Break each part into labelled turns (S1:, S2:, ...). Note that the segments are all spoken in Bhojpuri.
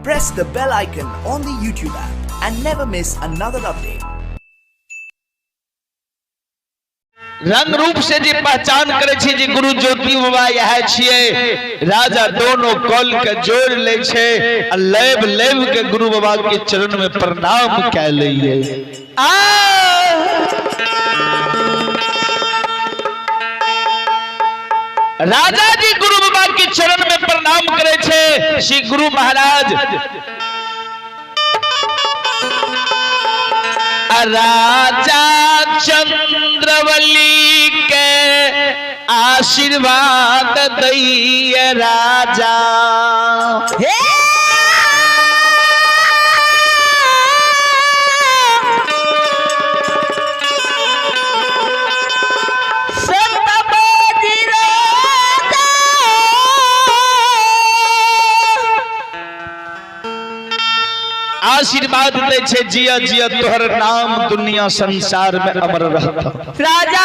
S1: Press the bell icon on the YouTube app and never miss another update.
S2: रंग रूप से जी पहचान करे छी जी गुरु ज्योति बाबा यह छिए राजा दोनों कल के जोड़ ले छे लेब लेब के गुरु बाबा के चरण में प्रणाम कै लइए राजा जी गुरु बाबा के चरण में प्रणाम करे छे श्री गुरु महाराज राजा चंद्रवली के आशीर्वाद दैये राजा आशीर्वाद दे छे जिया जिया तोहर नाम दुनिया संसार में अमर रहता
S3: राजा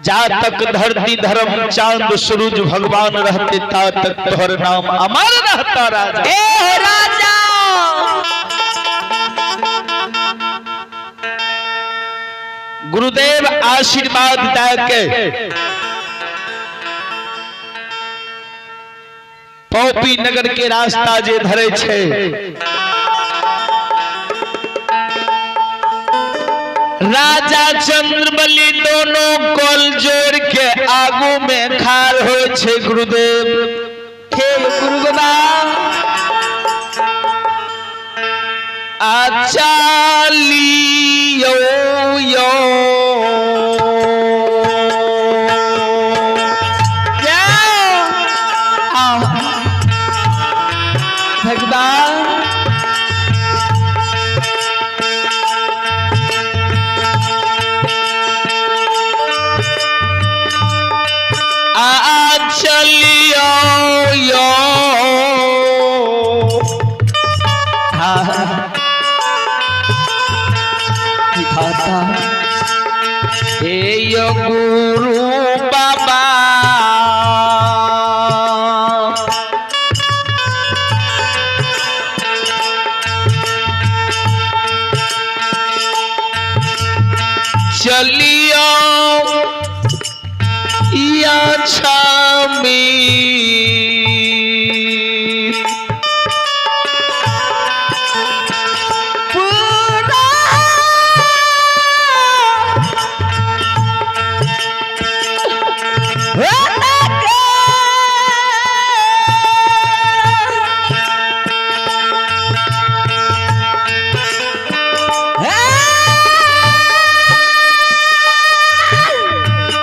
S2: जा तक धरती धर्म चांद सूरज भगवान रहते ता तक तोहर नाम अमर रहता राजा
S3: ए राजा
S2: गुरुदेव आशीर्वाद दे के पौपी नगर के रास्ता जे धरे छे राजा चंद्रबली दोनों कोल जोड़ के आगू में खार हो छे गुरुदेव
S3: हे गुरु बाबा
S2: आचालियो यो चलियो यो हे यो गुरु बाबा चलियो या छामी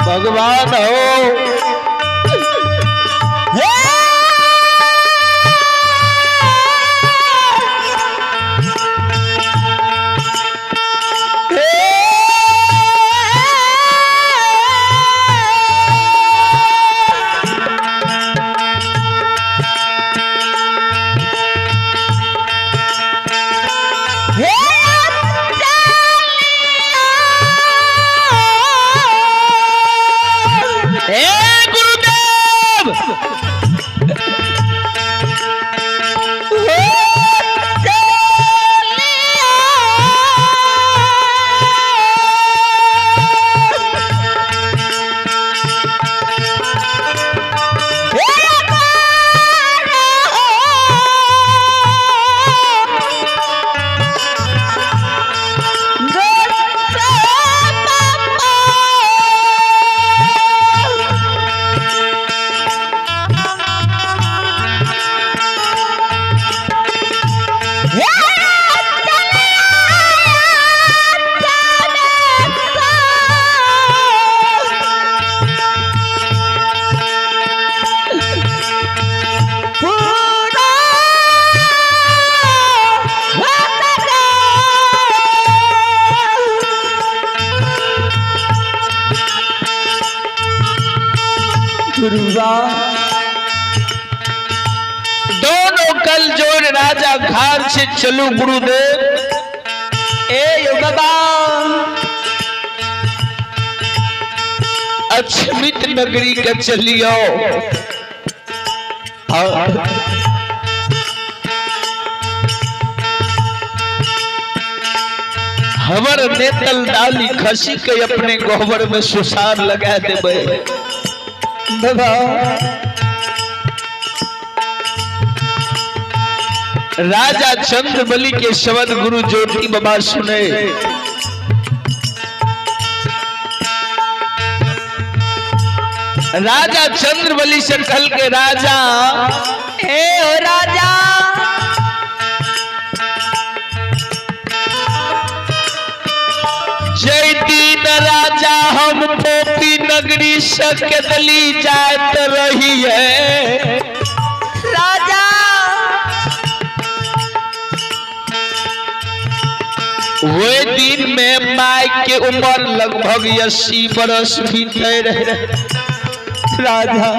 S2: भगवान हो दोनों कल जोड़ राजा घर से चलू गुरुदेव
S3: ए बाबा
S2: अक्षमित नगरी के चलियो हमर नेतल डाली खसी के अपने गोबर में सुसार लगा देबे
S3: बाबा
S2: राजा चंद्रबली के शब्द गुरु ज्योति बाबा सुने। राजा चंद्रबली से कल के राजा
S3: हे ओ राजा
S2: जय दीन राजा हम पोपी नगरी से केतली जात रही है।
S3: राजा
S2: वे दिन में माई के उम्र लगभग 80 बरस बीते रहे।
S3: राजा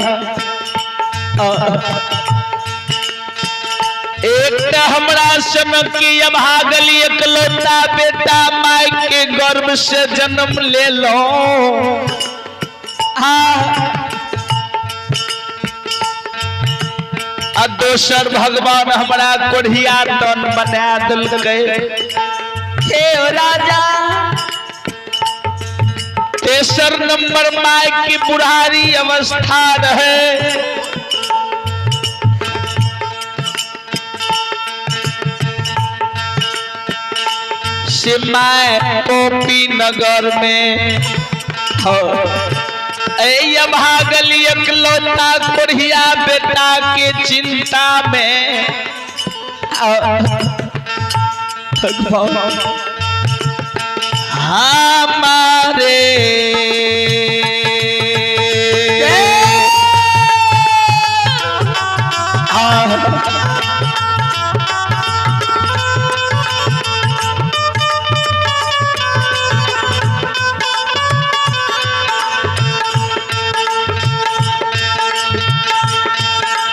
S2: एक हमरा समय की अभागल एकलौता बेटा माई के गर्भ से जन्म ले लो। आ दोसर भगवान हमरा कोढ़िया तन बना दिलकै।
S3: हे ओ राजा
S2: तेसर नंबर माई की बुढ़ारी अवस्था रहे। से माई पोपी नगर में भागल एकलौता कोढ़िया बेटा के चिंता में हमारे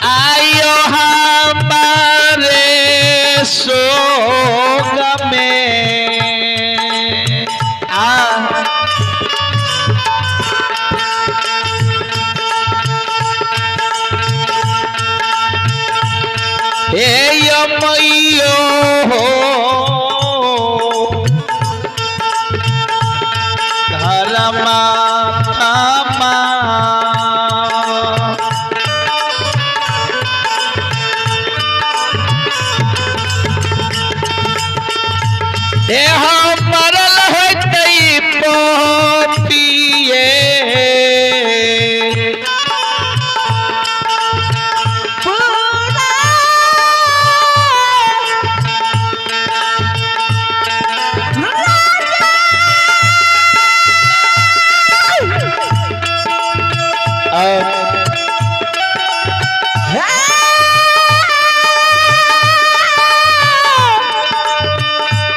S2: आयो हमारे सोग में मैयो धर्मा मरल है पोपिए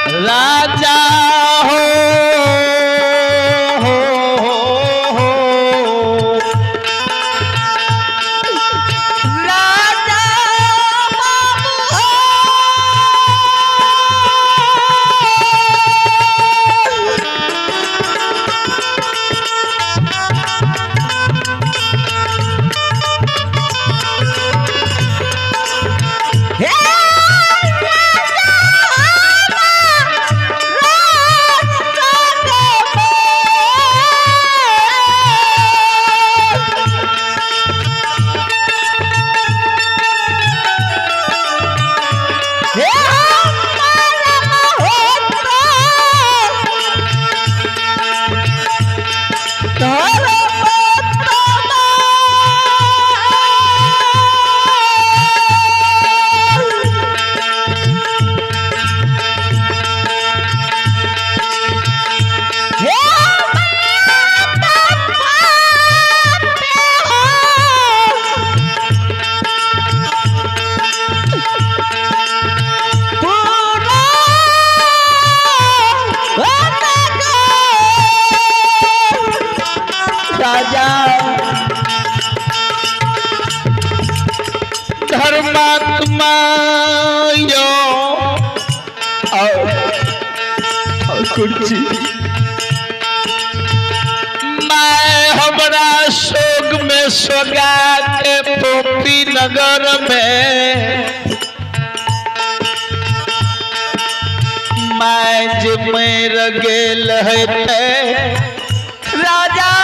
S2: राजा धर्मात्मा यो कुर्सी मैं हमरा शोक में सोगा के पोपी नगर में मैज में गेल है
S3: राजा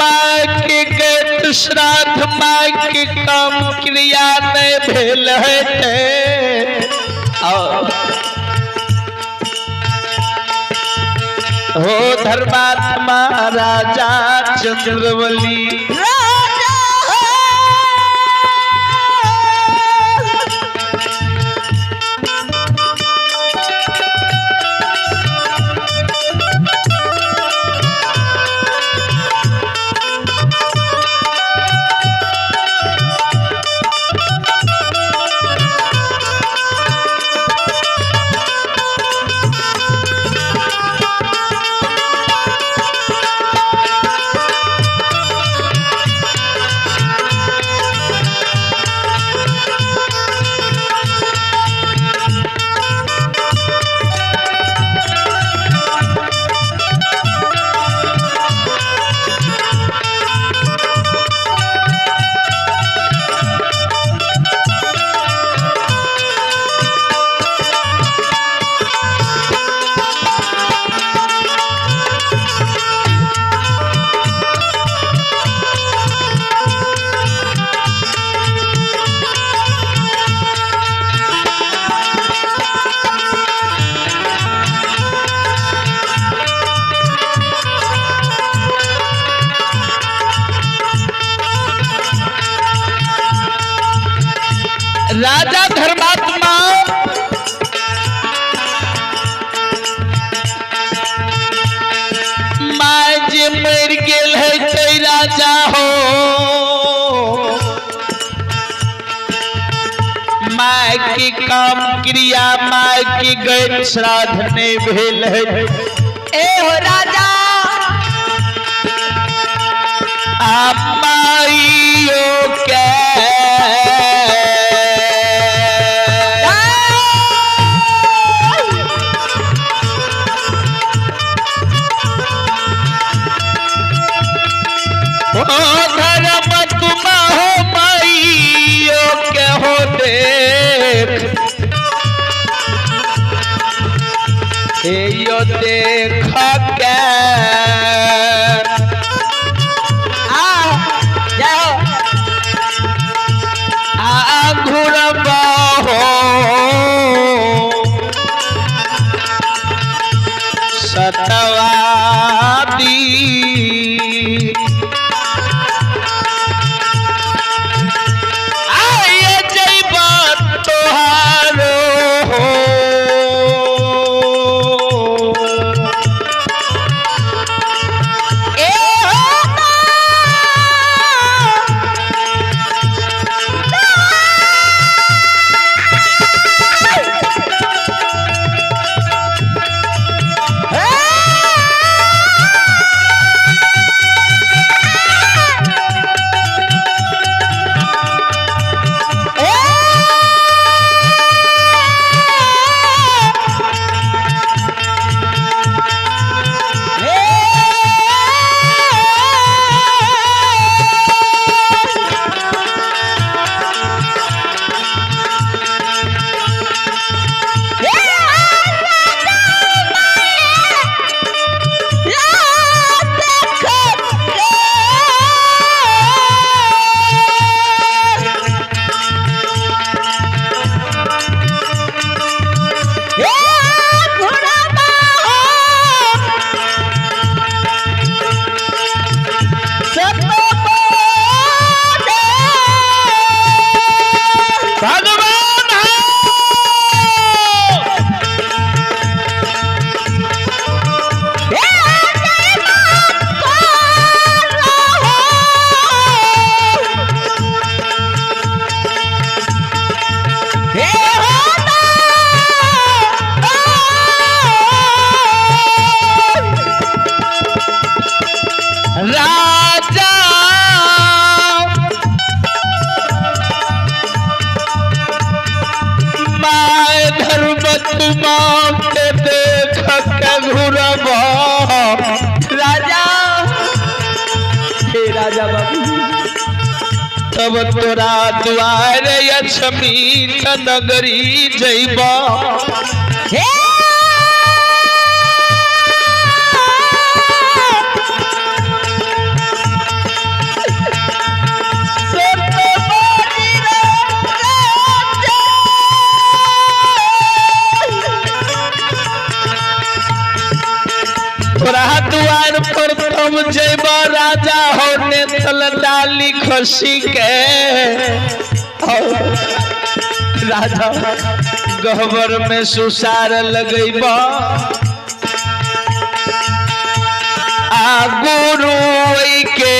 S2: माँ के गत श्राद्ध माँ के काम क्रिया नहीं भेल है हो धर्मात्मा राजा चंद्रवली राजा धर्मात्मा माँ जे मर गेल है ते राजा हो माँ की काम क्रिया माँ की गैर श्राद्ध ने भेल है
S3: ए हो राजा
S2: माइयो के धर्म तुम हो माइयो के हो देख यो देख के
S3: जाओ
S2: घुरबा हो सतवादी तब तोरा द्वार अछमीत नगरी जइबा तोरा द्वार पर तब जइबा राजा होने तल डाली खसी के राजा गहबर में सुसार लगइबा आ गुरु के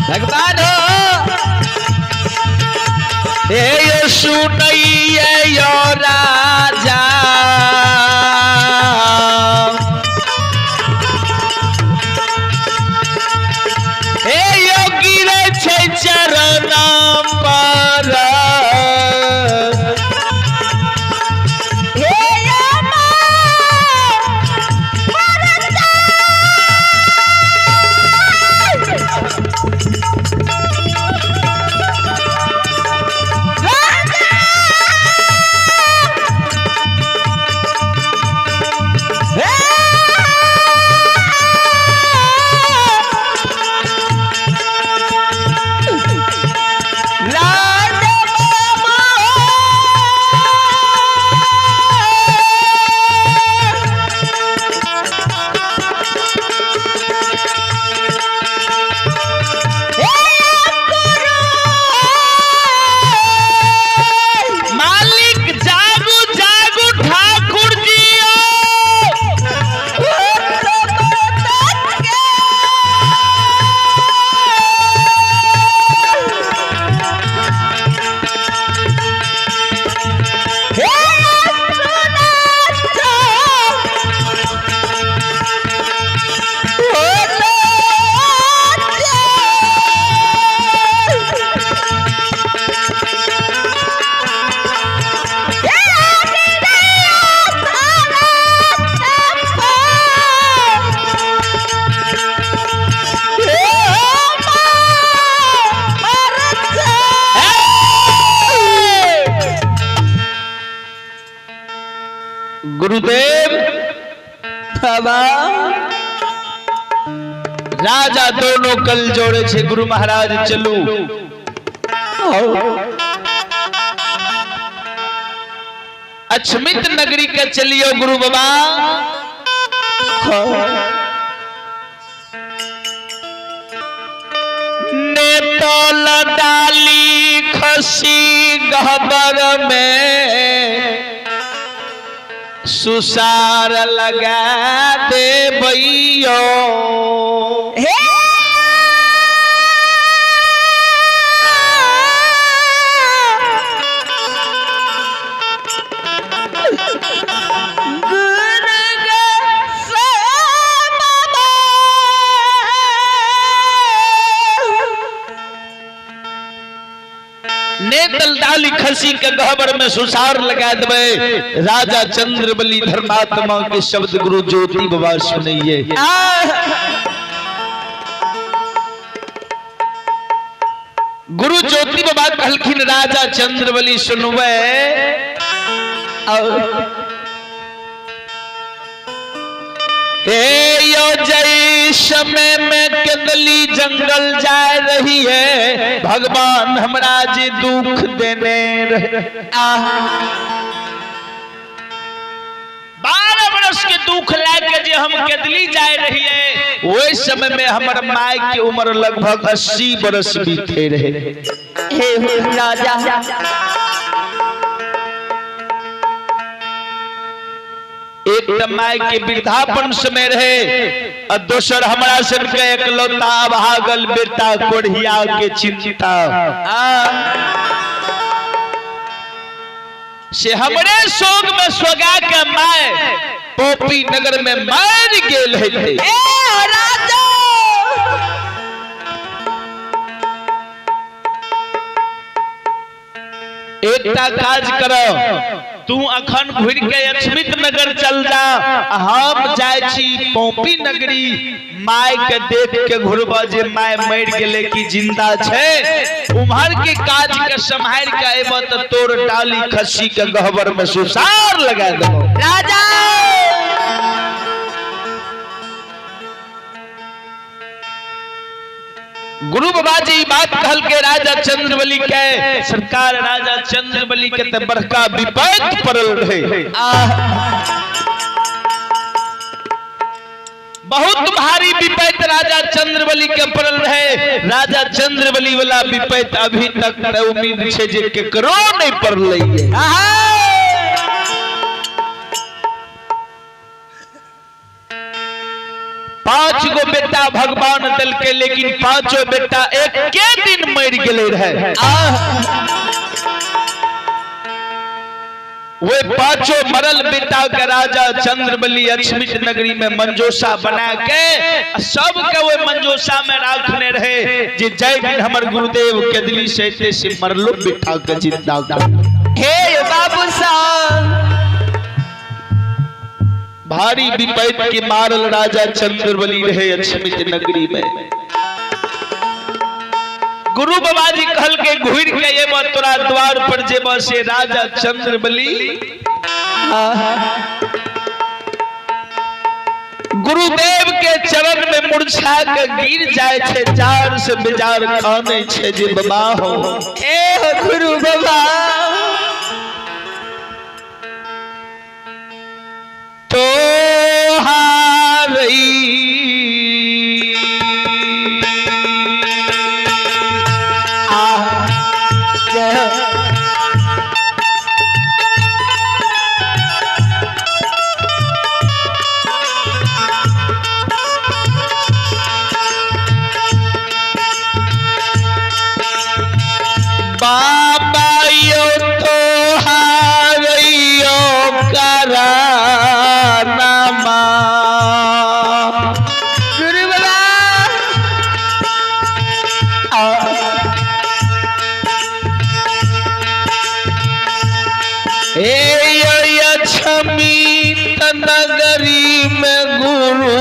S2: भगवान हो सुनइए राजा गिरे छै चरण पर गुरुदेव बाबा राजा दोनों कल जोड़े छे गुरु महाराज चलू अछमित नगरी के चलियो गुरु बाबा ने तोल डाली खसी गहबर में सुसार लगा दे भैयो नेतल डाली खसी के गहबर में सुसार लगा देवे राजा चंद्रबली धर्मात्मा के शब्द गुरु ज्योति बाबा सुनिए गुरु ज्योति बाबा कहलखिन राजा चंद्रबली सुनवे यो जय समय में केतली जंगल जा रही है भगवान हमरा जी दुख देने 12 वर्ष के दुख लाके जे हम केतली जा रही है वही समय में हमर माय की उम्र लगभग 80 वर्ष बीते रहे।
S3: हे राजा
S2: एक माय के वृद्धापन समय रहे और दोसर हमरा सब के एकलौता भागल बेटा कोढ़िया के चिंता से हमरे सोग में सोगा के माय पोपी नगर में मार गेल है।
S3: राजा
S2: एकटा काज करो, तू अखन घुर के अक्षमित नगर चल जा, हम जाय छी पोपी नगरी माय के देख के घुरबा जे माय मर गेले कि जिंदा छे। उम्हर के काज के संभाल के एबो त तोर डाली खस्सी के गहबर में सुसार लगा देबो।
S3: राजा
S2: गुरु बाबा जी बात कहल के राजा चंद्रबली के सरकार, राजा चंद्रबली के त बड़का विपद पड़ल रहे, बहुत भारी विपद राजा चंद्रबली के पड़ल रहे। राजा चंद्रबली वाला विपद अभी तक उम्मीद छे जे केकरो नहीं पड़लै। 5 गो बेटा भगवान दल के, लेकिन 5 बेटा एक के दिन मर गेले रहे। वे 5 मरल बेटा के राजा चंद्रबली अक्षमित नगरी में मंजोसा बना के सबके वे मंजोसा में रखने रहे जे जय दिन हमर गुरुदेव के दिली से मरलो बेटा के जिंदा कर।
S3: हे बाबू साहब
S2: भारी विपद के मारल राजा चंद्रबली रहे अक्षमित नगरी में। गुरु बाबा जी कहल के घुर के एबो तोरा द्वार पर जेबो से राजा चंद्रबली गुरुदेव के चरण में मूर्छा के गिर जाए छे, जार से बेजार काने छे जे बाबा हो।
S3: ए गुरु बाबा
S2: तो हारई बाबा यो तो हारइयो करा
S3: गुरु बाबा
S2: अक्षमित नगरी में गुरु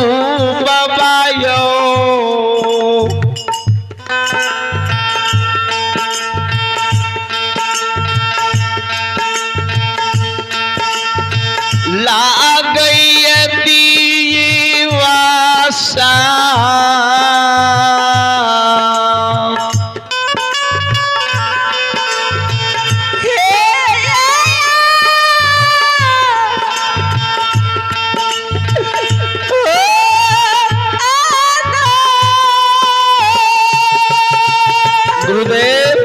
S2: बाबा यो ला गई दीवासा गुरुदेव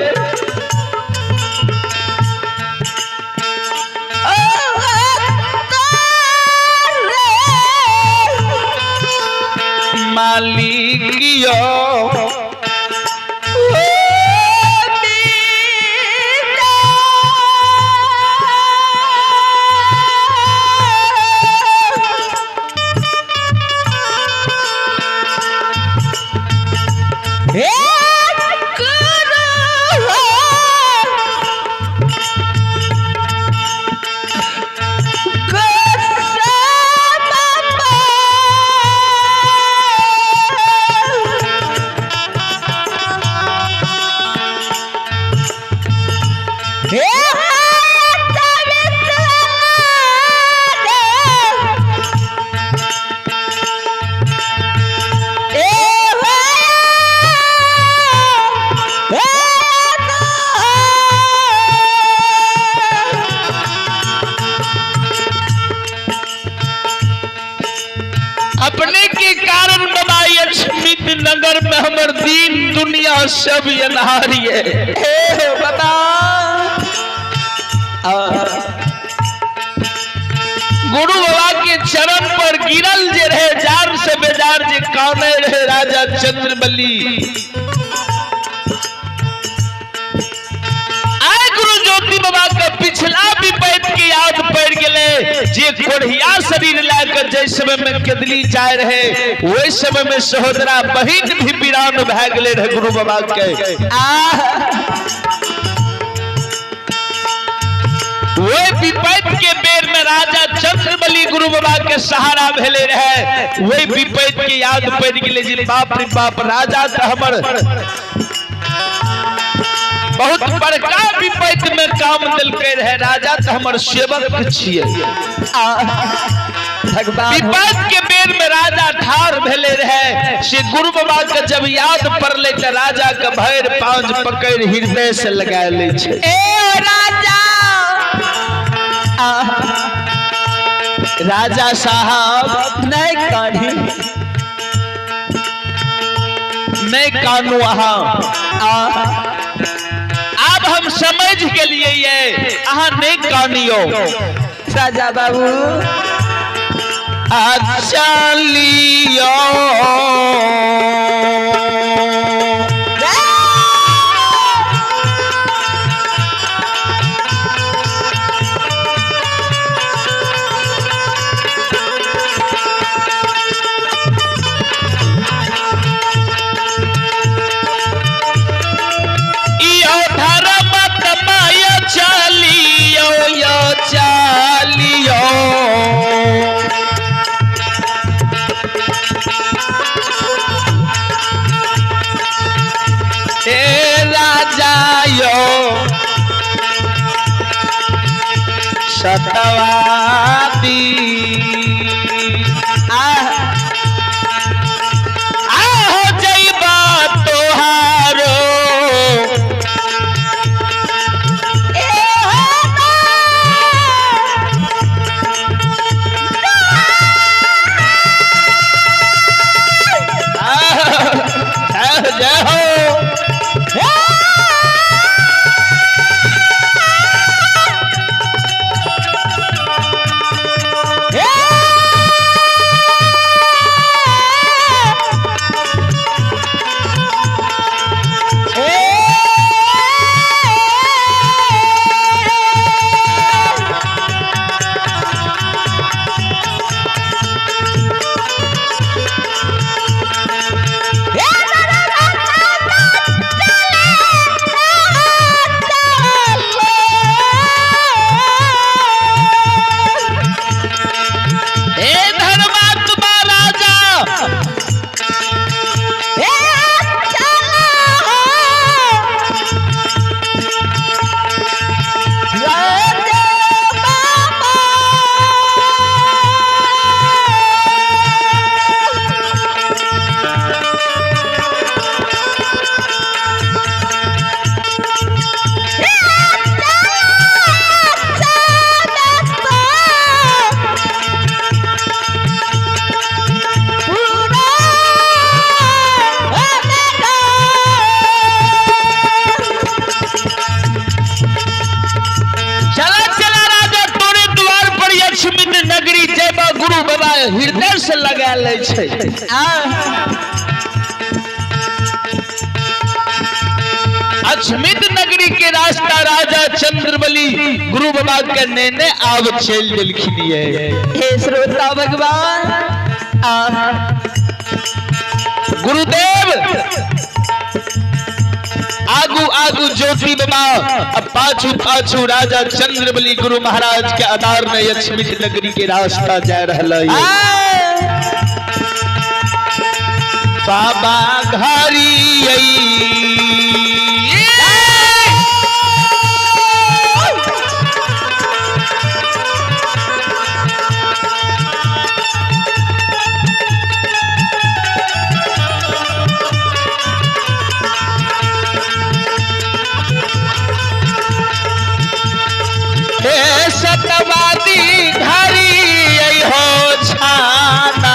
S2: मालिकियो अपने के कारण बाबा अक्षमित नगर में हमर दीन दुनिया सब अनहारी है।
S3: बाबा
S2: गुरु बाबा के चरण पर गिरल जे रहे, जार से बेजार जे काने रहे राजा चंद्रबली। आय गुरु ज्योति बाबा का पिछला विपैत की याद पड़ गए जे कोढ़िया शरीर लाकर जै समय में केदली जाए रहे वही समय में सहोदरा बहिन भी वीरान भए गेले रहे गुरु बाबा के वही विपैत के बेर में राजा चंद्रबली गुरु बाबा के सहारा भेले रहे वही विपैत के याद पड़ गए जे बाप रे बाप राजा तो हमर बहुत बड़का विपैत में काम दिलके रहे राजा तो हमर सेवक छिए विपैत के बेर में राजा ठार भेले रहे से गुरु बाबा के जब याद पड़ले तो राजा के भैर पांच पकड़ हृदय से लगा ले छे
S3: ए राजा
S2: राजा साहब
S3: नहीं काढ़ी
S2: नहीं कानू अब हम समझ के लिए ये अहाँ नहीं कानियो
S3: राजा बाबू
S2: अच्छा लियो सतवादी आहो जइबा तोहारो जय हो हृदय से लगा ले छे अछमित नगरी के रास्ता राजा चंद्रबली गुरु बाबा के नेने आव चल दिलखिन
S3: हे श्रोता भगवान
S2: गुरुदेव आगू आगू ज्योति बाबा अब पाछू पाछू राजा चंद्रबली गुरु महाराज के आधार में अछमित नगरी के रास्ता जा रहा है बाबा घरी सतवादी घरी हो छाना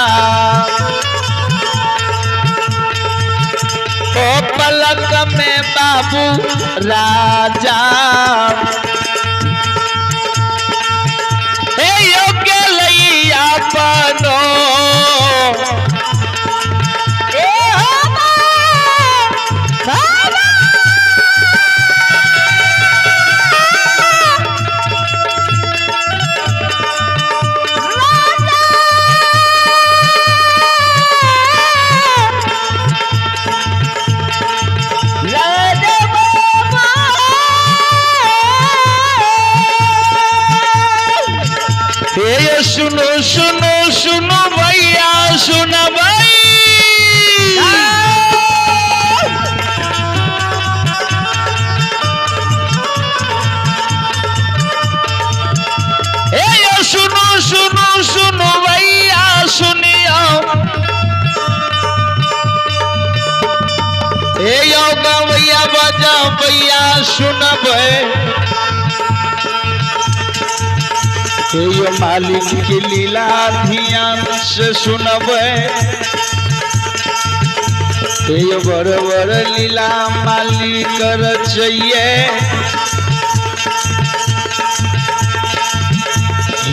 S2: ओ पलक में बाबू राजा हे योग्य लैया पनो हे सुनो सुनो सुनो भैया सुनो भाई हे सुनो सुनो सुनो भैया सुनियो हे योगा भैया बजा भैया सुनब हे यो मालिक की लीला ध्यान से सुनब हे यो बड़ बड़ लीला मालिक रचइए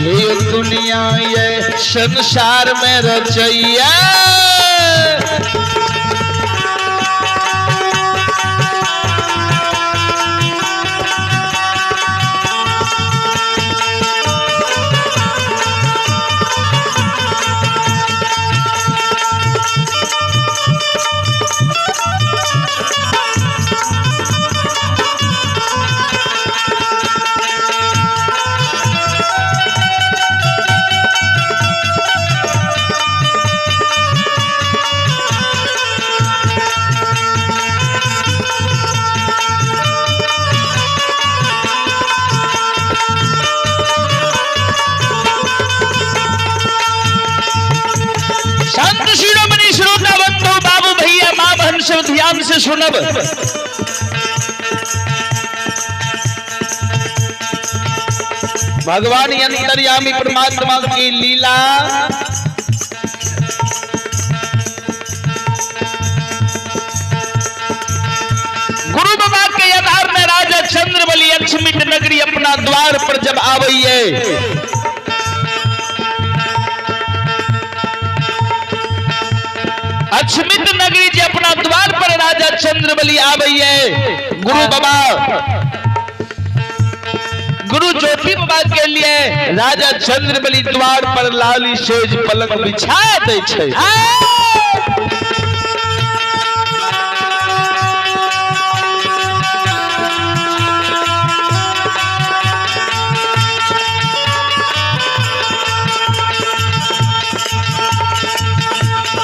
S2: हे यो दुनिया ये संसार में रचइए सब ध्यान से सुनब भगवान अंतर्यामी परमात्मा की लीला गुरु बाबा के आधार में राजा चंद्रबली अक्षमित नगरी अपना द्वार पर जब आवइए अक्षमित नगरी जी अपना द्वार पर राजा चंद्रबली आवइए गुरु बाबा गुरु ज्योति बाबा के लिए राजा चंद्रबली द्वार पर लाली सेज पलंग बिछा दै छै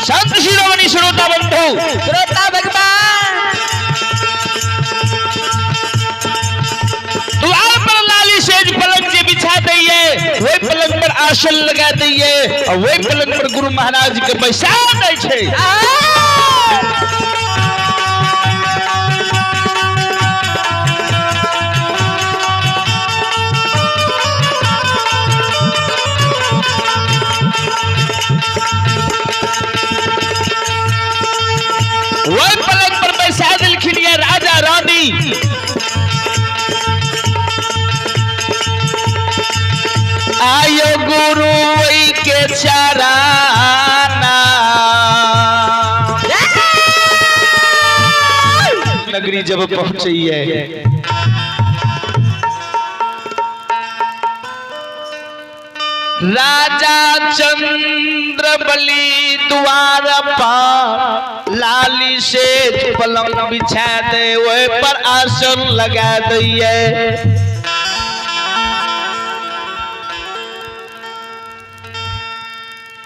S2: श्रोता बंधु
S3: श्रोता भगवान
S2: द्वार पर लाली सेज पलंग जे बिछा दिए वही पलंग पर आसन लगा दिए और वही पलंग पर गुरु महाराज के बैसा दै छै वही पलंग पर बैसा दिलखिन ये राजा रानी आयो गुरु वही के चाराना नगरी जब पहुंचिए राजा चंद्रबली द्वार पर लाली सेज पलंग बिछा दे वही पर आसन लगा दिए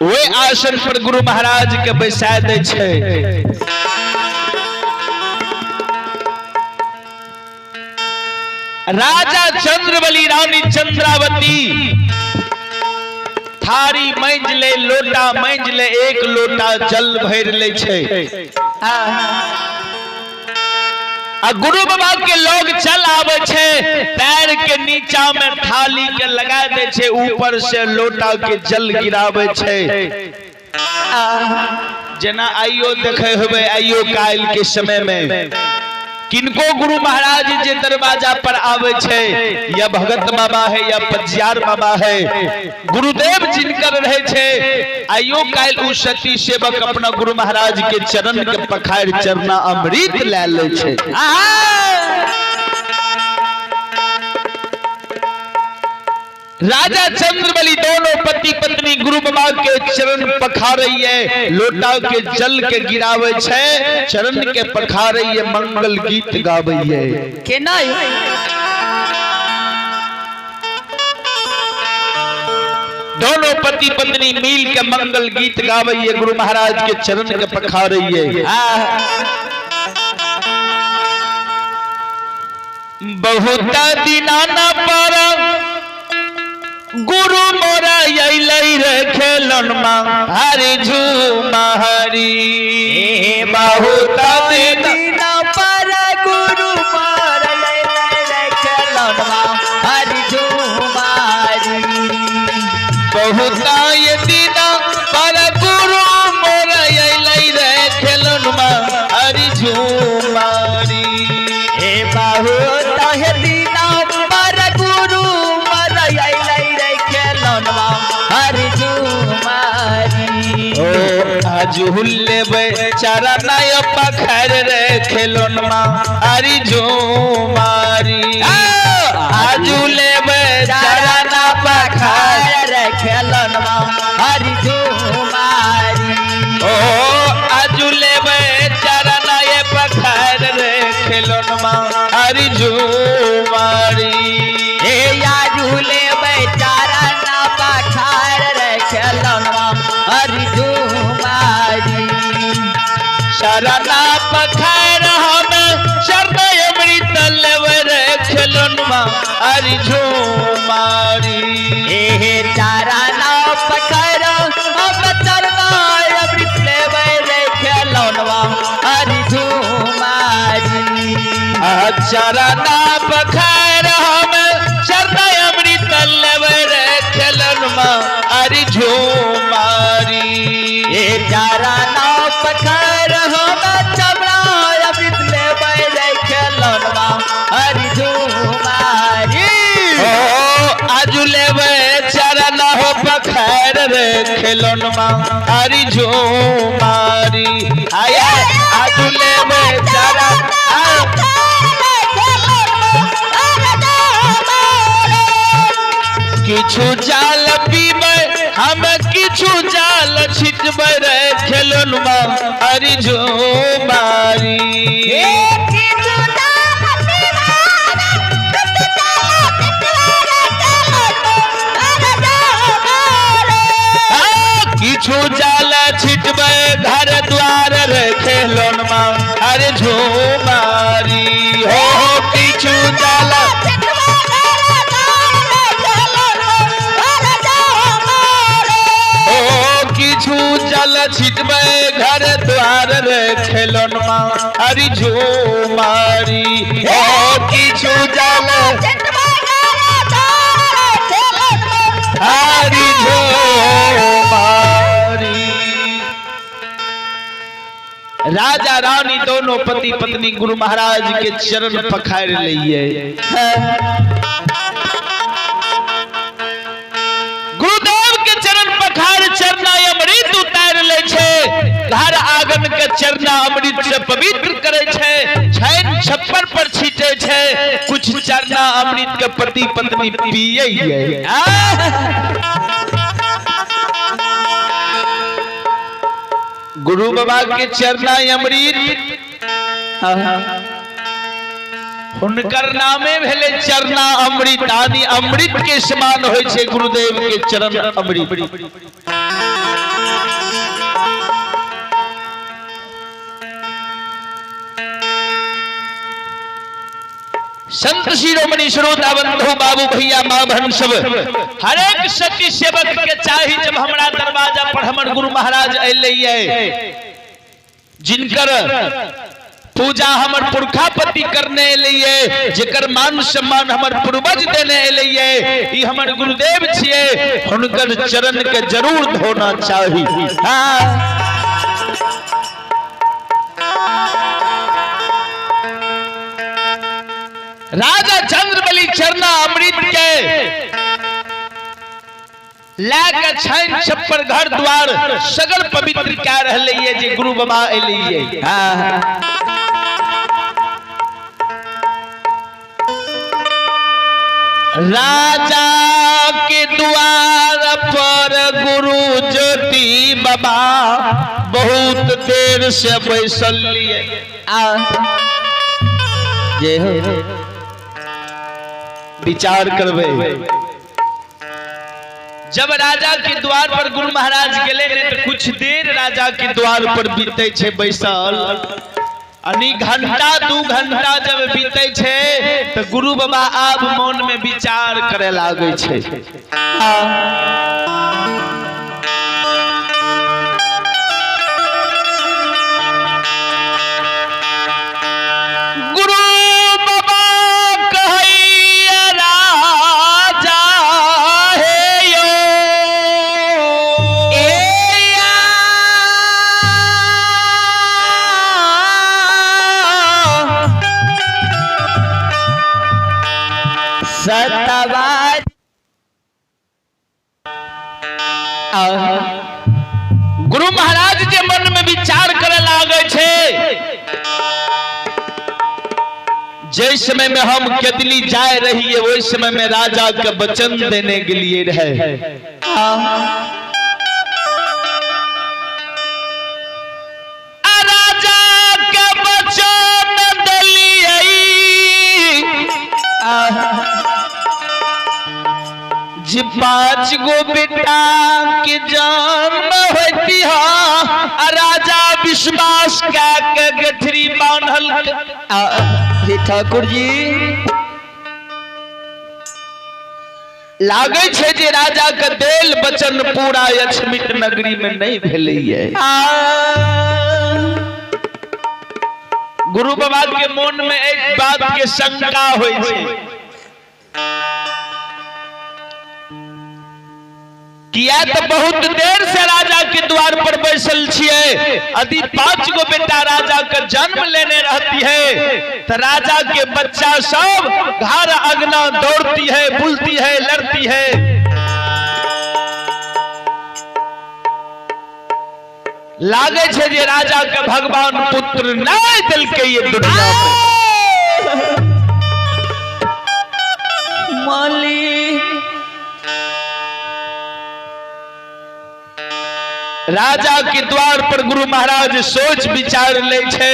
S2: वही आसन पर गुरु महाराज के बैसा दे छै राजा चंद्रबली रानी चंद्रावती थारी मांझ ले लोटा मांझ ले एक लोटा जल भर ले छै आ गुरु बाबा के लोग चल आवे छै पैर के नीचा में थाली के लगा दे छै ऊपर से लोटा के जल गिरावे छै जेना आइयो देखे होबे आइयो काल के समय में किनको गुरु महाराज जे दरवाजा पर आवे छे या भगत बाबा है या पजियार बाबा है गुरुदेव जिनकर रहे छे आइयो काल उ सती सेवक अपना गुरु महाराज के चरण के पखाड़ चरना अमृत ले ले छे राजा चंद्रबली दोनों पति पत्नी गुरु बाबा के चरण पखारइए लोटा के जल के गिरावे छे चरण के पखारइए मंगल गीत गावइए
S3: केना
S2: दोनों पति पत्नी मिल के मंगल गीत गावैये, गुरु महाराज के चरण के पखारैये। बहुत दिना न पर गुरु मोरा अइलै रे खेलन में हरि झूमहरी। बहुत
S3: दिना पर गुरु मोरा अइलै रे खेलन में हरि झूमहरी।
S2: बहुत दिना पर गुरु मोरा अइलै रे खेलन में हरि झूमहरी।
S3: बहुत दिना पर गुरु मोरा अइलै रे खेलन में हरि झूमहरी।
S2: आजू लेबै चरण पखार रे खेलन में हरि झूमहरी। आजू लेबै चरण
S3: पखार रे खेलन में हरि झूमहरी।
S2: आजू लेबै चरण पखार रे खेलन में हरि झूमहरी।
S3: आजू लेबै चरण पखार रे खेलन में हरि झूमहरी।
S2: शरण पखार हम शरण अमृत लेबै रे खेलन में हरि झूमहरी।
S3: चरण पखार हम चरण अमृत लेबै रे खेलन में हरि झूमहरी।
S2: चरण पखार हम शरण अमृत लेबै रे खेलन में हरि झूमहरी।
S3: चरण पखार हम चरण अमृत लेबै रे खेलन में हरि झूमहरी।
S2: आजू लेबै चरण पखार रे खेलन में हरि झूमहरी। आजू लेबै चरण किछु जाल पीबै हम किछु जाल छिटबै रे खेलन में हरि झूमहरी। किछु जाल छिटबै घर द्वार रे खेलन में हरि झूमहरी। किछु जाल किछु जल छिटबै घर द्वार रे खेलन में हरि झूमहरी। किछु जल हरि झूमहरी। राजा रानी दोनों पति पत्नी गुरु महाराज के चरण पखार लिए। गुरुदेव के चरण पखार चरना अमृत उतार ले छे। घर आंगन के चरना अमृत से पवित्र करे छे। छैन छप्पर पर छीटे छे। कुछ चरना अमृत के पति पत्नी पिए। गुरु बाबा के चरना अमृत हुनकर नामे भेले चरना अमृत। आदि अमृत के समान होय छे गुरुदेव के चरण अमृत। संत शिरोमणि श्रोता बंधु बाबू भैया माँ बहन सब हरेक सती सेवक के चाही जब हमरा दरवाजा पर हमर गुरु महाराज अइले जिनकर पूजा हमर पुरखापति करने लिए जेकर मान सम्मान हमर पूर्वज देने लिए ई हमर गुरुदेव छिए। हुनकर चरण के जरूर धोना चाही। राजा चंद्रबली चरना अमृत के लाके छैन छप्पर घर द्वार सगल पवित्र क्या रहले जे गुरु बाबा एलिए। राजा के द्वार पर गुरु ज्योति बाबा बहुत देर से बैसल लिए।
S3: जय हो
S2: विचार करबे जब राजा के द्वार पर गुरु महाराज गेले ने तो कुछ देर राजा के द्वार पर बीते छे बैसल अनी घंटा 2 घंटा जब बीते छे तो गुरु बाबा आब मन में विचार करे लागे छे। गुरु बाबा कहैया राजा हे यो
S3: सतवाज
S2: गुरु महाराज के मन में विचार करे लागे छे जिस समय में हम केतली जाए रही है वही समय में राजा के वचन देने के लिए रहे। राजा के वचन दिलिए जी 5 गो बेटा के जन्म होती है राजा विश्वास का के गठरी बांधल
S3: हे ठाकुर जी
S2: लागे छे जे राजा के देल वचन पूरा अछमित नगरी में नहीं भेलैये। गुरु बाबा के मन में एक बात के शंका होई छे किया तो बहुत देर से राजा के द्वार पर बैसल छिए यदि 5 गो बेटा राजा का जन्म लेने रहती है तो राजा के बच्चा सब घर अगना दौड़ती है बुलती है लड़ती है। लागे छे जे राजा के भगवान पुत्र नहीं दिल के ये दुनिया में
S3: माली
S2: राजा के द्वार पर गुरु महाराज सोच विचार ले छे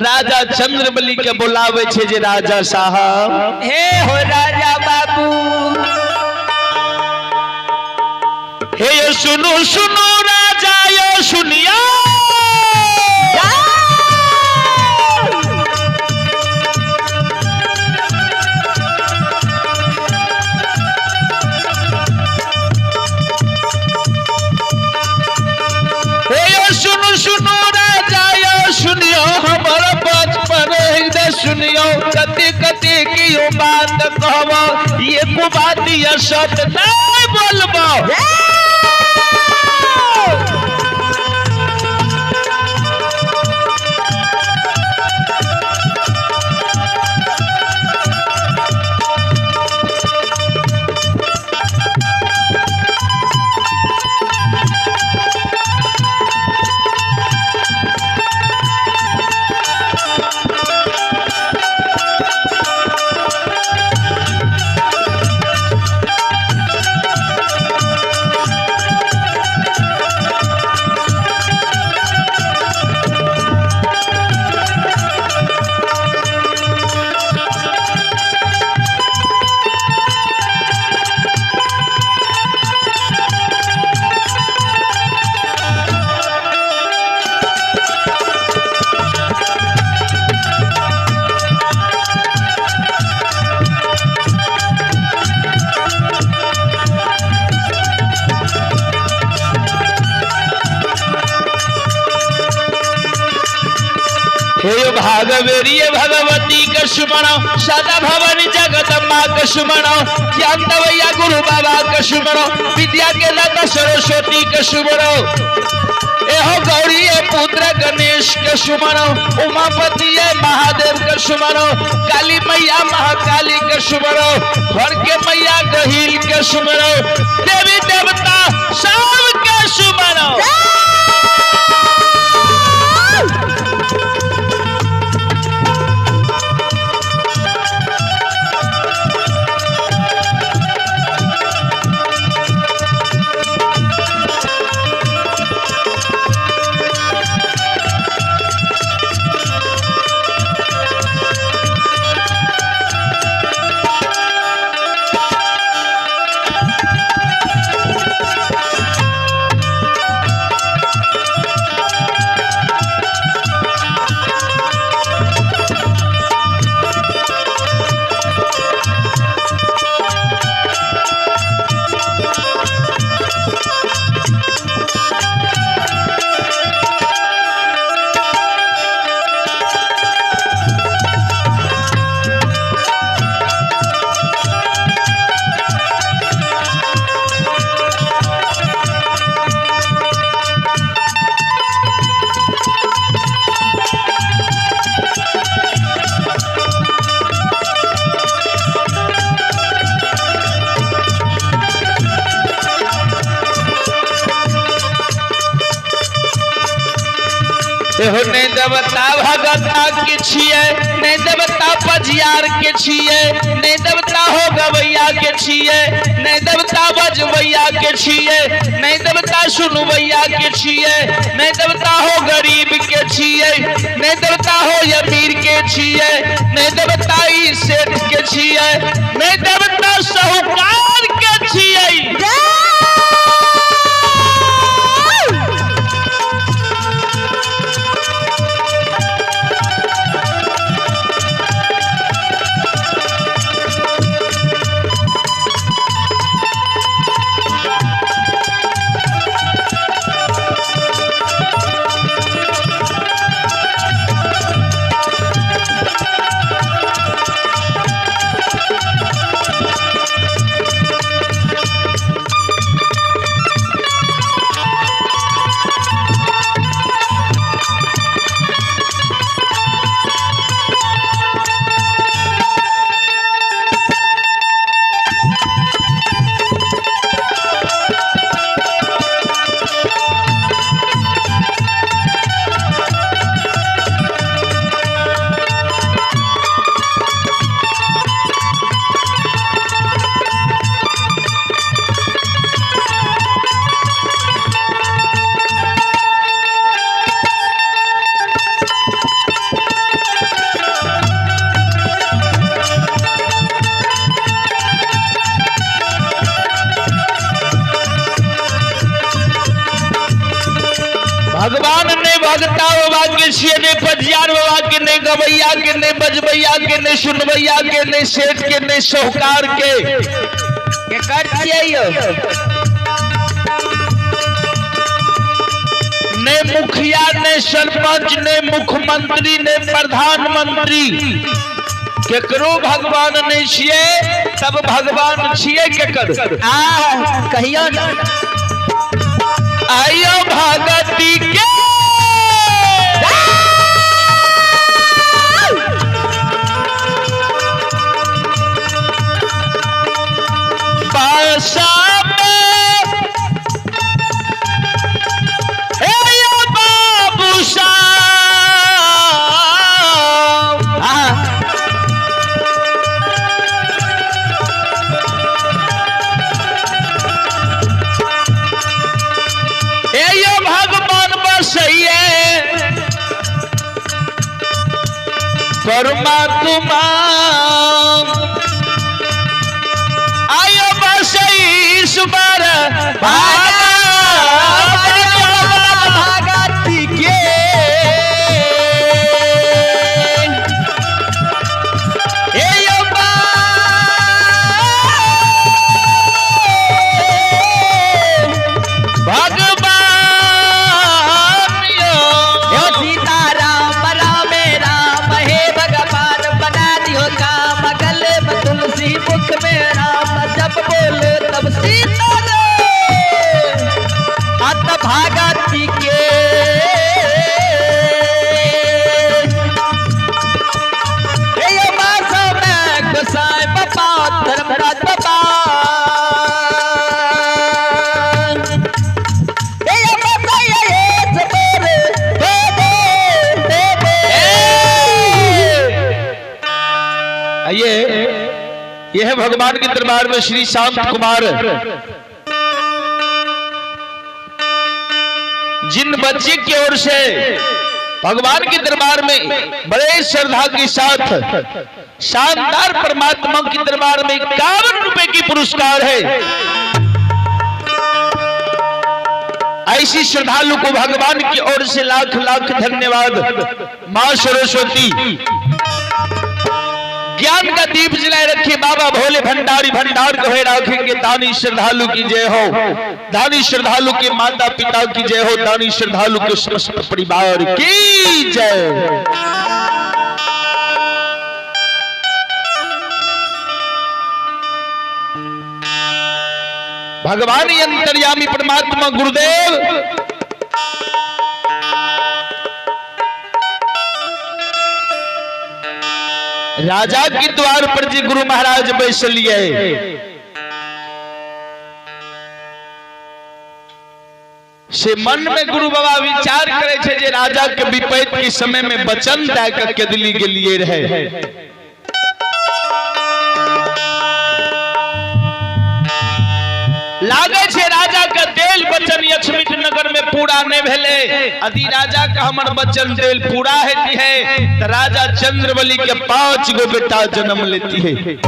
S2: राजा चंद्रबली के बुलावे छे जे राजा साहब
S3: हे हो राजा बाबू
S2: हे यो सुनो सुनो राजा यो सुनिया सुनो राजा यो सुनियो हमारा बचपन हृदय सुनियो कति कति की यो बात कहबो ये को बात ये शब्द नहीं बोलबो। हे भागवेरी भगवती के सुमनो सदा भवानी जगदम्बा के सुमनो ज्ञानवैया गुरु बाबा के सुमनो विद्या के दाता सरस्वती के सुमनो एहो गौरी पुत्र गणेश के सुमनो उमापति महादेव के सुमनो काली मैया महाकाली के सुमनो घर के मैया गहील के सुमनो देवी देवता सब के सुमनो। एहो नहीं देवता भगता के छिए, नहीं देवता पजियार के छिए, नहीं देवता हो गवैया के छिए, नहीं देवता बजवैया के छिए, नहीं देवता सुनवैया के छिए, नहीं देवता हो गरीब के छिए, नहीं देवता हो अमीर के छिए, नहीं देवता ई सेठ के छिए, नहीं देवता साहूकार के छिए। भगवान ने भगता बाबा के छिए, ने पजियार बाबा के, ने गवैया के, ने बजबैया के, ने सुनवैया के, ने सेठ के, ने साहूकार के
S3: कर छिए
S2: ने मुखिया, ने सरपंच, ने मुख्यमंत्री, ने प्रधानमंत्री केकरो भगवान नहीं छिए। तब भगवान छिए केकर
S3: कहियो ना
S2: आयो भगती के बासा बाबू साहब परमात्मा आयो बस ईश्वर भगती के भागती के गोसाई बाबा धर्मराज बाबा यह है भगवान के दरबार में श्री शांत कुमार जिन बच्चे की ओर से भगवान के दरबार में बड़े श्रद्धा के साथ शानदार परमात्मा के दरबार में 51 रुपए की पुरस्कार है। ऐसी श्रद्धालु को भगवान की ओर से लाख लाख धन्यवाद। मां सरस्वती ज्ञान का दीप जलाए रखे, बाबा भोले भंडारी भंडार कहे रखेंगे। दानी श्रद्धालु की जय हो, दानी श्रद्धालु के माता पिता की जय हो, दानी श्रद्धालु के समस्त परिवार की जय। भगवान अंतर्यामी परमात्मा गुरुदेव राजा के द्वार पर जी गुरु महाराज बैसलिए। से मन में गुरु बाबा विचार करे छे जे राजा के विपैत के समय में वचन दे के केदली के लिए रहे। लागे छे राजा के देल वचन यक्षमित नगर में पूरा नहीं भेले। यदि राजा का हमर वचन देल पूरा हेती है तो राजा चंद्रबली के 5 गो बेटा जन्म लेती है।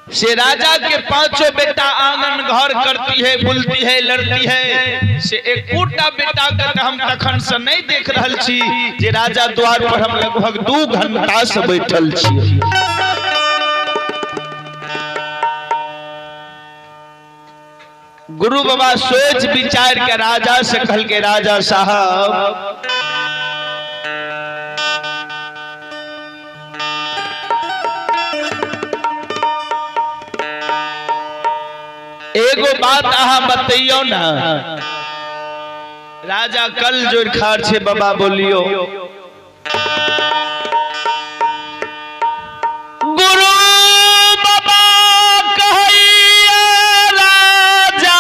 S2: से राजा के 5 बेटा आंगन घर करती है, बुलती है, लड़ती है। से एकोटा बेटा के हम तखन से नहीं देख रहल छी जे राजा द्वार पर हम लगभग 2 घंटा से बैठल छी। गुरु बाबा सोच विचार के राजा से कहल के राजा साहब एगो बात अहा बतइयो ना। राजा कल जोड़ खार छे बाबा बोलियो। गुरु बाबा कहिए राजा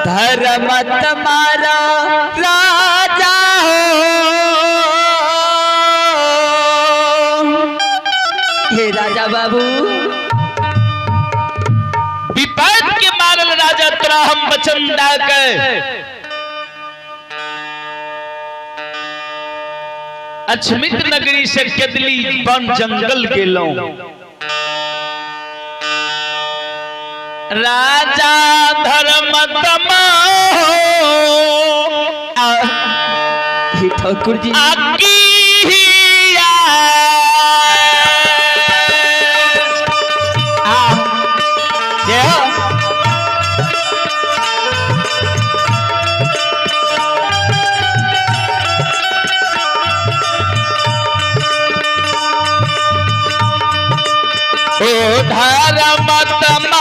S3: धर्म तुम्हारा राजा हो। हे राजा बाबू
S2: विपैत के मारल राजा तोरा हम वचन दाके अक्षमित नगरी से केदली वन जंगल के लो। राजा धर्म तमा
S3: ठाकुर जी
S2: धर्म तमा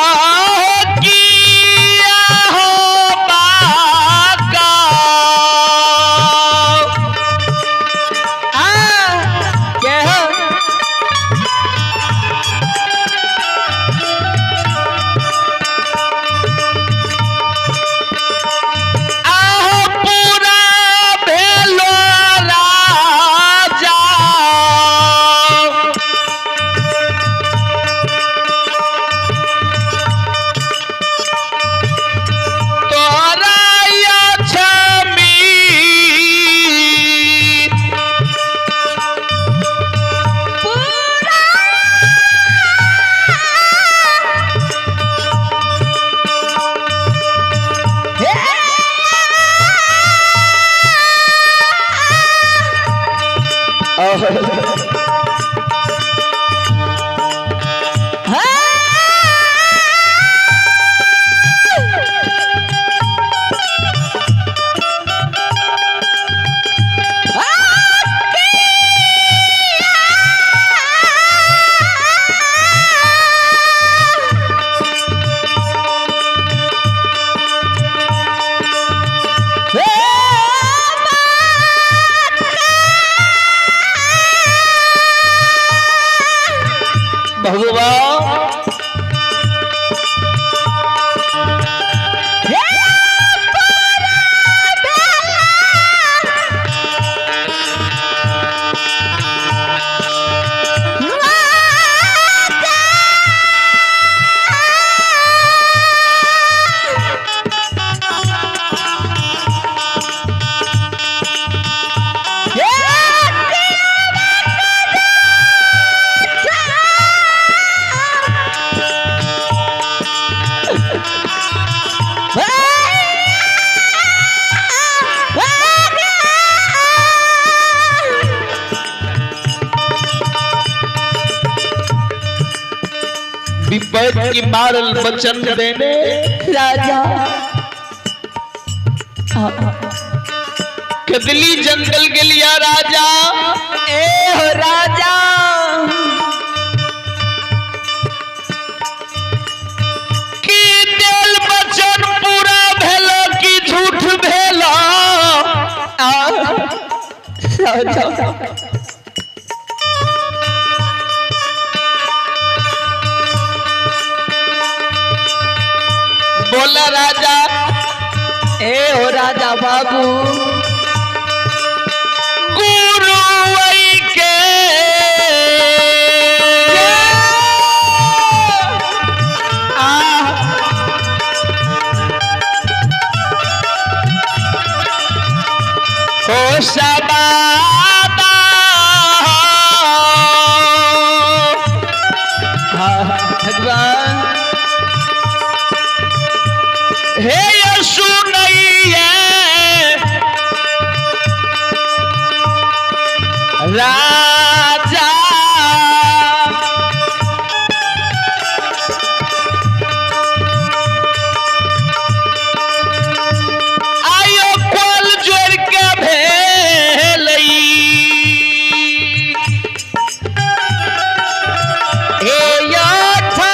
S2: बैठ की मारल वचन देने
S3: राजा
S2: कदली जंगल के लिया राजा
S3: ए हो राजा
S2: की दिल वचन पूरा भेलो की झूठ भेलो
S3: राजा
S2: बोला राजा
S3: ए हो राजा बाबू
S2: गुरु वही के हो सबादा
S3: भगवान
S2: हे यीशु नहीं है राजा आयो कोल जोड़ के भेलई
S3: हे योथा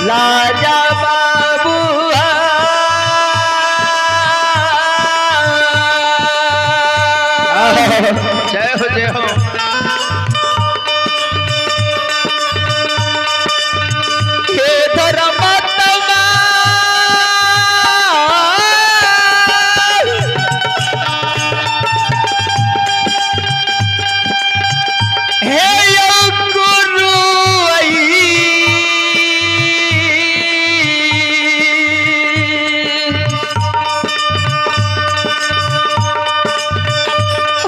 S3: राजा बाबू
S2: जय हो जय हो
S3: हे धर्मात्मा
S2: हे यो गुरु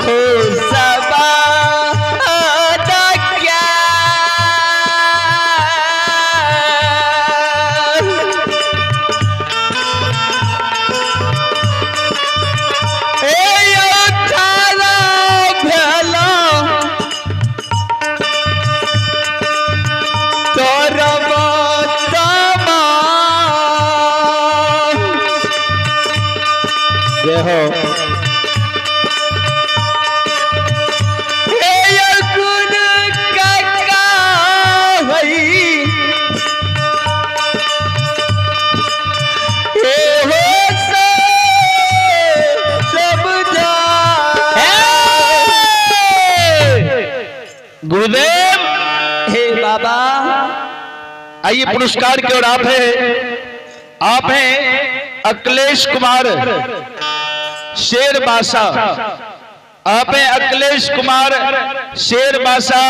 S3: हो सबा क्या
S2: हे यो थारा भेलो
S3: तोर तमा
S2: जय हो
S3: हे गुरु काका भई हे हो सब
S2: गुरुदेव
S3: हे बाबा
S2: आइए पुरस्कार की ओर आप हैं अखिलेश कुमार शेरबासा आप हैं अखिलेश कुमार शेरबासा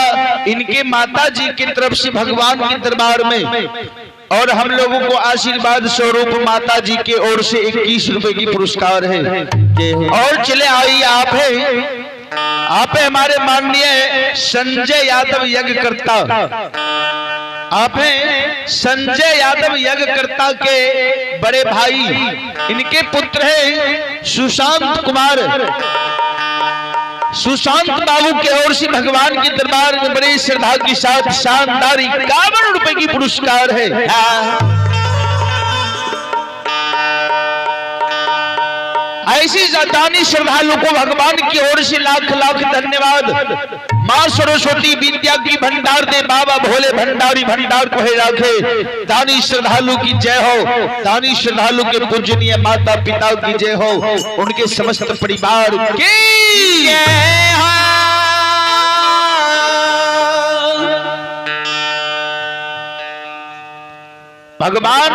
S2: इनके माता जी की तरफ से भगवान के दरबार में और हम लोगों को आशीर्वाद स्वरूप माता जी की ओर से 21 रुपए की पुरस्कार है और चले आइए आप है हमारे माननीय संजय यादव यज्ञकर्ता आप हैं संजय यादव यज्ञकर्ता के बड़े भाई इनके पुत्र हैं सुशांत कुमार सुशांत बाबू के ओर से भगवान के दरबार में बड़ी श्रद्धा के साथ शानदार 51 रुपए की पुरस्कार है ऐसी दानी श्रद्धालु को भगवान की ओर से लाख लाख धन्यवाद। माँ सरस्वती विद्या की भंडार दे बाबा भोले भंडारी भंडार को है राखे। दानी श्रद्धालु की जय हो, दानी श्रद्धालु के पूजनीय माता पिता की जय हो, उनके समस्त परिवार की जय हो। भगवान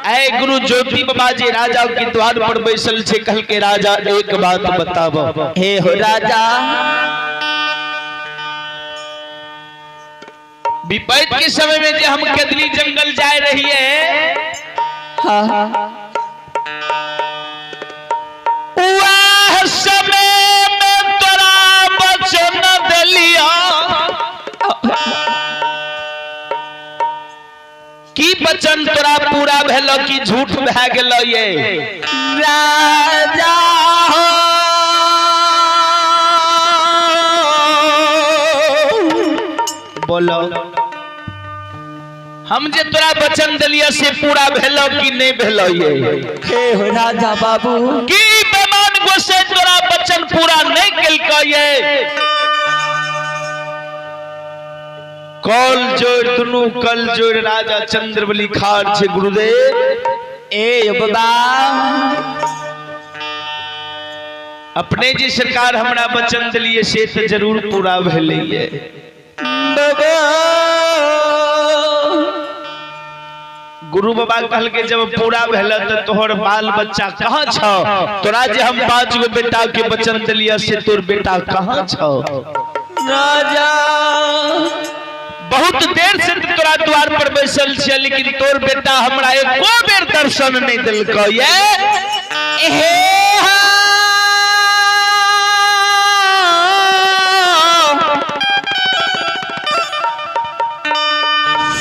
S2: ऐ गुरु ज्योति बाबा जी राजा के द्वार पर बैसल से कल के राजा एक बात बताओ।
S3: हे हो राजा
S2: विपैत के समय में जो हम कदली जंगल जाए रही है वह समय में तोरा बचन दिलिया की बचन तोरा पूरा भेलो कि झूठ भए गेलो ये
S3: राजा
S2: बोलो हम जे तोरा वचन दिलिया से पूरा भेलो कि नहीं भेलो ये
S3: हे हो राजा बाबू
S2: की बेमान गोसे तोरा वचन पूरा नहीं केलको ये कल जोड़ दुनू कल जोड़ राजा चंद्रबली खाड़ छे गुरुदेव
S3: ए बाबा
S2: अपने जी सरकार हमरा वचन दिलिए से तो जरूर पूरा भेले ये
S3: बाबा
S2: गुरु बाबा कहल के जब पूरा भेल तो तोहर बाल बच्चा कहाँ छौ तोरा जे हम 5 गो बेटा के वचन दिलिया से तोर बेटा कहाँ छौ
S3: राजा
S2: बहुत देर से तोरा द्वार पर बैसल छे लेकिन तोर बेटा हमरा एको बेर दर्शन नहीं दिलको ये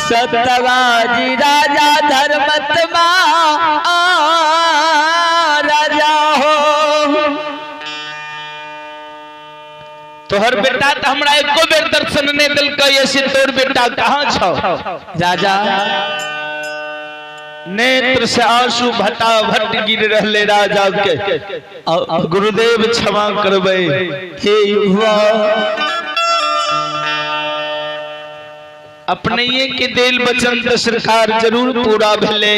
S3: सतवाजी राजा धर्मत्मा राजा हो
S2: तोहर बेटा तो हमरा एको बेर दर्शन नहीं दिलको ये से तोर बेटा कहाँ छौ
S3: राजा
S2: नेत्र से आंसू भटा भट गिर रहले राजा के गुरुदेव क्षमा करबे
S3: हे युवा
S2: अपने ये के दिल वचन तो सरकार जरूर पूरा भेले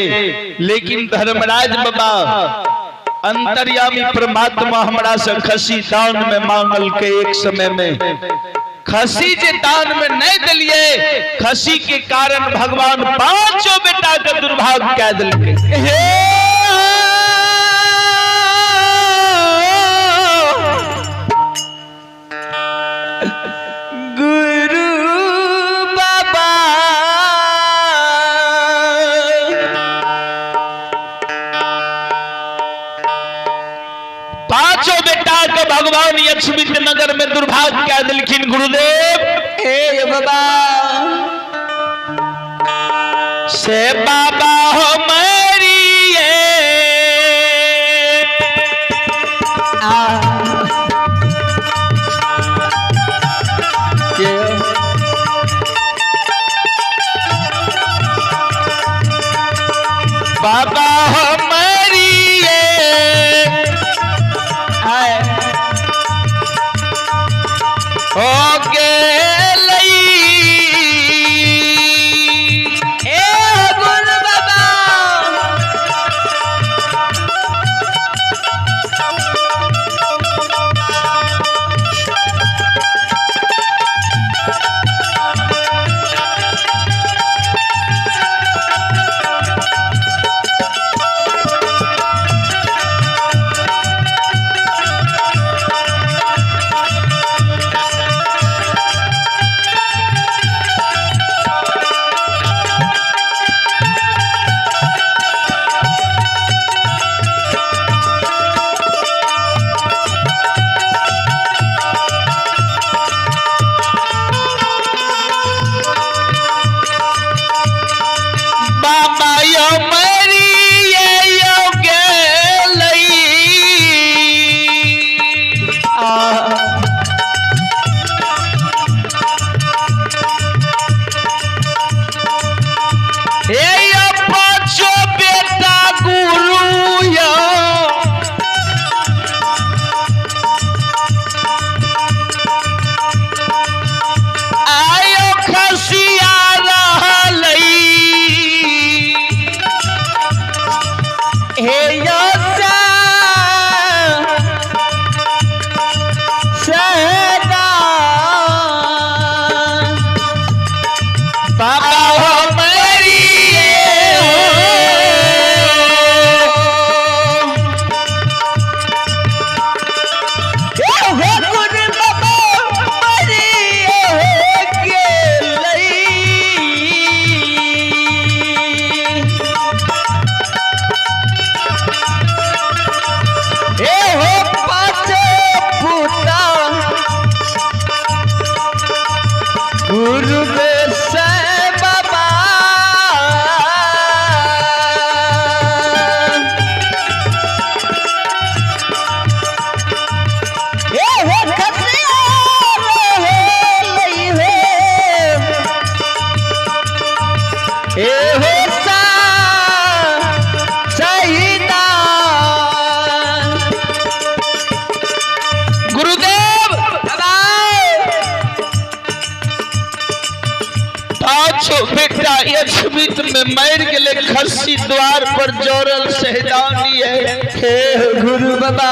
S2: लेकिन धर्मराज बाबा अंतर्यामी परमात्मा हमरा से खसी दान में मांगल के एक समय में खसी जे दान में नहीं दिलिए खसी के कारण भगवान 5 बेटा के दुर्भाग्य कह दिलके भगवान यक्षमित नगर में दुर्भाग्य कह दिलखिन गुरुदेव
S3: हे बाबा
S2: से बाबा हो मेरी बाबा हो मेरी ओके
S3: ए गुरु बाबा
S2: पांचों बेटा यक्षमित में मर गेले खस्सी द्वार पर जोड़ल सहदानी है।
S3: हे गुरु बाबा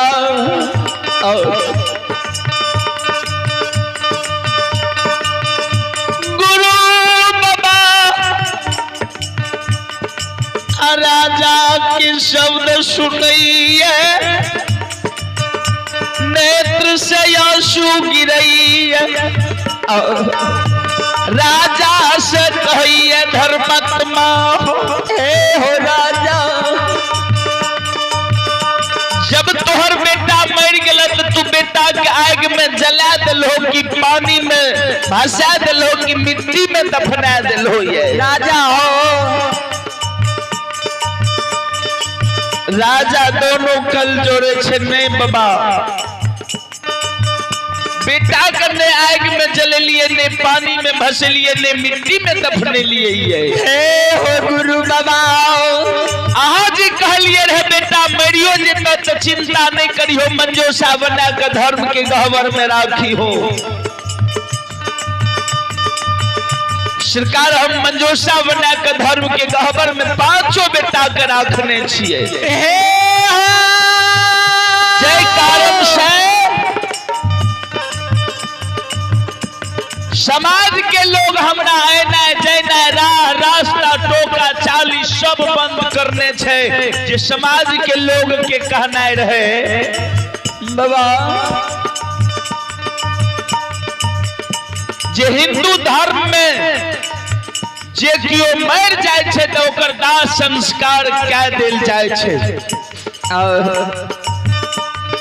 S2: गुरु बाबा राजा के शब्द सुनिए, नेत्र से आंसू गिरइए, राजा से कहिए धर्मात्मा
S3: हे हो राजा
S2: जब तोहर बेटा मर गेल तो तू बेटा के आग में जला दिलो कि पानी में भसा दिलो कि मिट्टी में दफना दिलो। ये
S3: राजा हो
S2: राजा दोनों कल जोड़े छे नहीं बाबा, बेटा करने आग में जल लिए ने पानी में भस लिए ने मिट्टी में दफने लिए ये।
S3: हे हो गुरु बाबा
S2: अहा जी कहलिए रहे बेटा मरियो जेता तो चिंता नहीं करियो, मंजोसा बना के धर्म के गहवर में राखी हो। सरकार हम मंजोसा बना के धर्म के गहवर में पांचों बेटा के राखने छिए। जय कारण से समाज के लोग हमरा आना जाना राह रास्ता टोका चाली सब बंद करने छे, जे समाज के लोग के कहना रहे
S3: बाबा
S2: जे हिंदू धर्म में जे कियो मर जाय छे तो ओकर दाह संस्कार कय देल जाय छे।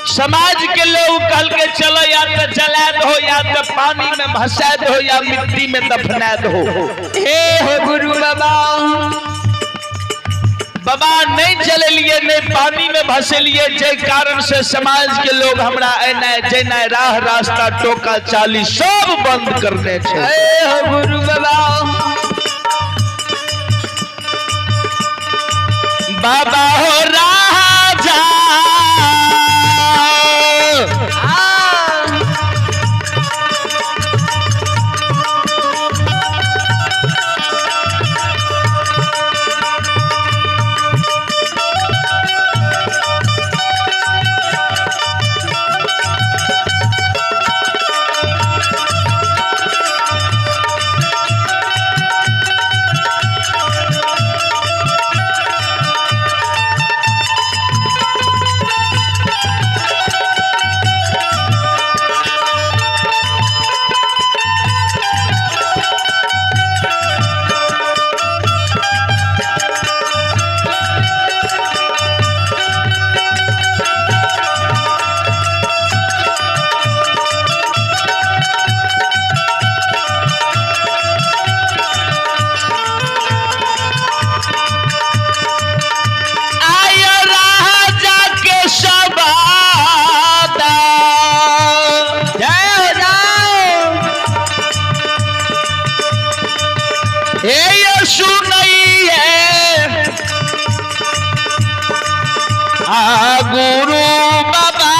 S2: समाज के लोग कहल के चलो या तो जला दो या तो पानी में भसा दो या मिट्टी में दफना दो।
S3: हे हो गुरु बाबा
S2: बाबा नहीं जलिए नहीं पानी में भसलिए, जय कारण से समाज के लोग हमरा आना जाना राह रास्ता टोका चाली सब बंद करने छे।
S3: हे हो गुरु बाबा
S2: बाबा हो राजा गुरु बाबा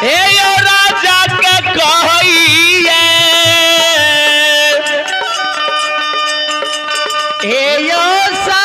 S2: हे यो राजा के कहिए,
S3: हे यो सा